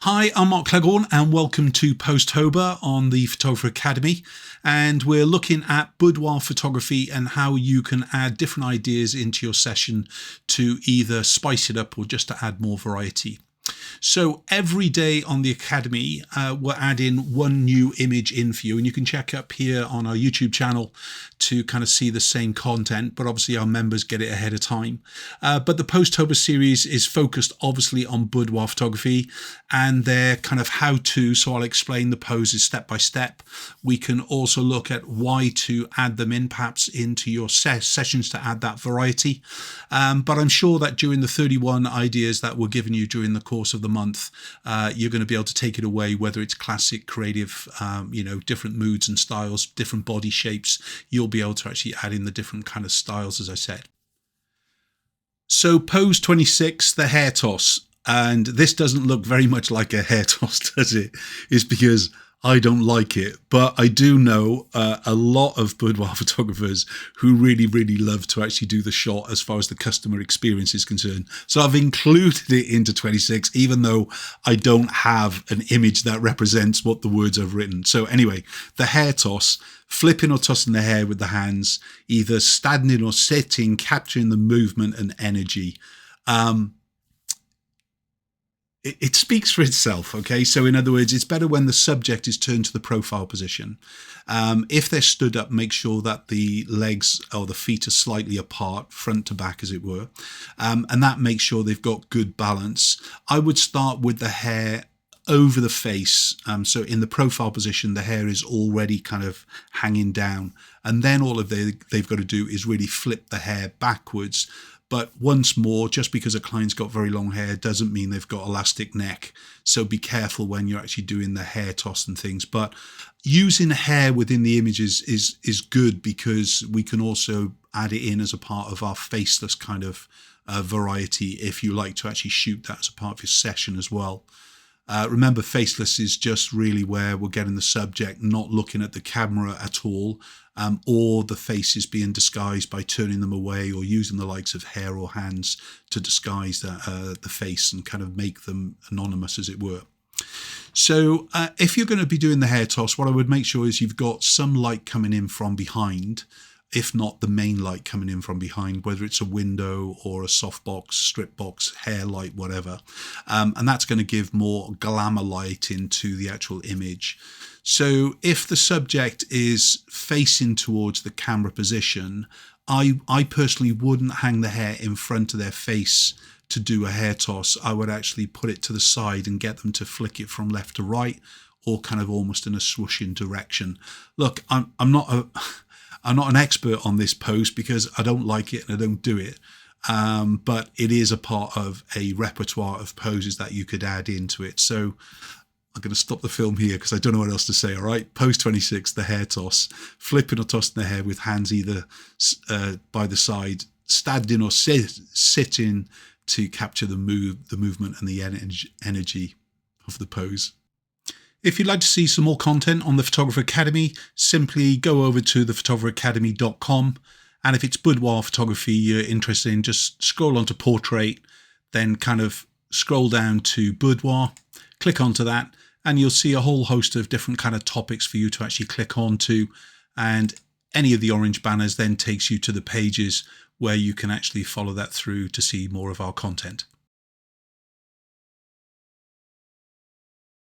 Hi, I'm Mark Cleghorn and welcome to Pose-Tober on the Photographer Academy, and we're looking at boudoir photography and how you can add different ideas into your session to either spice it up or just to add more variety. So every day on the Academy, we're adding one new image in for you, and you can check up here on our YouTube channel to kind of see the same content, but obviously our members get it ahead of time. But the Pose-Tober series is focused obviously on boudoir photography and their kind of how-to, so I'll explain the poses step by step. We can also look at why to add them in, perhaps into your sessions to add that variety. But I'm sure that during the 31 ideas that we're giving you during the course of the month, you're going to be able to take it away, whether it's classic, creative, different moods and styles, different body shapes. You'll be able to actually add in the different kind of styles, as I said. So pose 26, the hair toss. And this doesn't look very much like a hair toss, does it? It's because I don't like it, but I do know a lot of boudoir photographers who really, really love to actually do the shot as far as the customer experience is concerned. So I've included it into 26, even though I don't have an image that represents what the words I've written. So anyway, the hair toss, flipping or tossing the hair with the hands, either standing or sitting, capturing the movement and energy. It speaks for itself, okay? So in other words, it's better when the subject is turned to the profile position. If they're stood up, make sure that the legs or the feet are slightly apart, front to back as it were. And that makes sure they've got good balance. I would start with the hair over the face. So in the profile position, the hair is already kind of hanging down. And then all of they've got to do is really flip the hair backwards. But once more, just because a client's got very long hair doesn't mean they've got elastic neck. So be careful when you're actually doing the hair toss and things. But using hair within the images is good because we can also add it in as a part of our faceless kind of variety if you like to actually shoot that as a part of your session as well. Remember, faceless is just really where we're getting the subject not looking at the camera at all, or the face is being disguised by turning them away or using the likes of hair or hands to disguise the face and kind of make them anonymous, as it were. So if you're going to be doing the hair toss, what I would make sure is you've got some light coming in from behind, if not the main light coming in from behind, whether it's a window or a softbox, strip box, hair light, whatever. And that's going to give more glamour light into the actual image. So if the subject is facing towards the camera position, I personally wouldn't hang the hair in front of their face to do a hair toss. I would actually put it to the side and get them to flick it from left to right, or kind of almost in a swooshing direction. Look, I'm not an expert on this pose because I don't like it and I don't do it. But it is a part of a repertoire of poses that you could add into it. So I'm going to stop the film here because I don't know what else to say. All right. Pose 26, the hair toss, flipping or tossing the hair with hands either by the side, standing or sitting to capture the movement and the energy of the pose. If you'd like to see some more content on the Photographer Academy, simply go over to thephotographeracademy.com. And if it's boudoir photography you're interested in, just scroll onto portrait, then kind of scroll down to boudoir, click onto that, and you'll see a whole host of different kind of topics for you to actually click onto. And any of the orange banners then takes you to the pages where you can actually follow that through to see more of our content.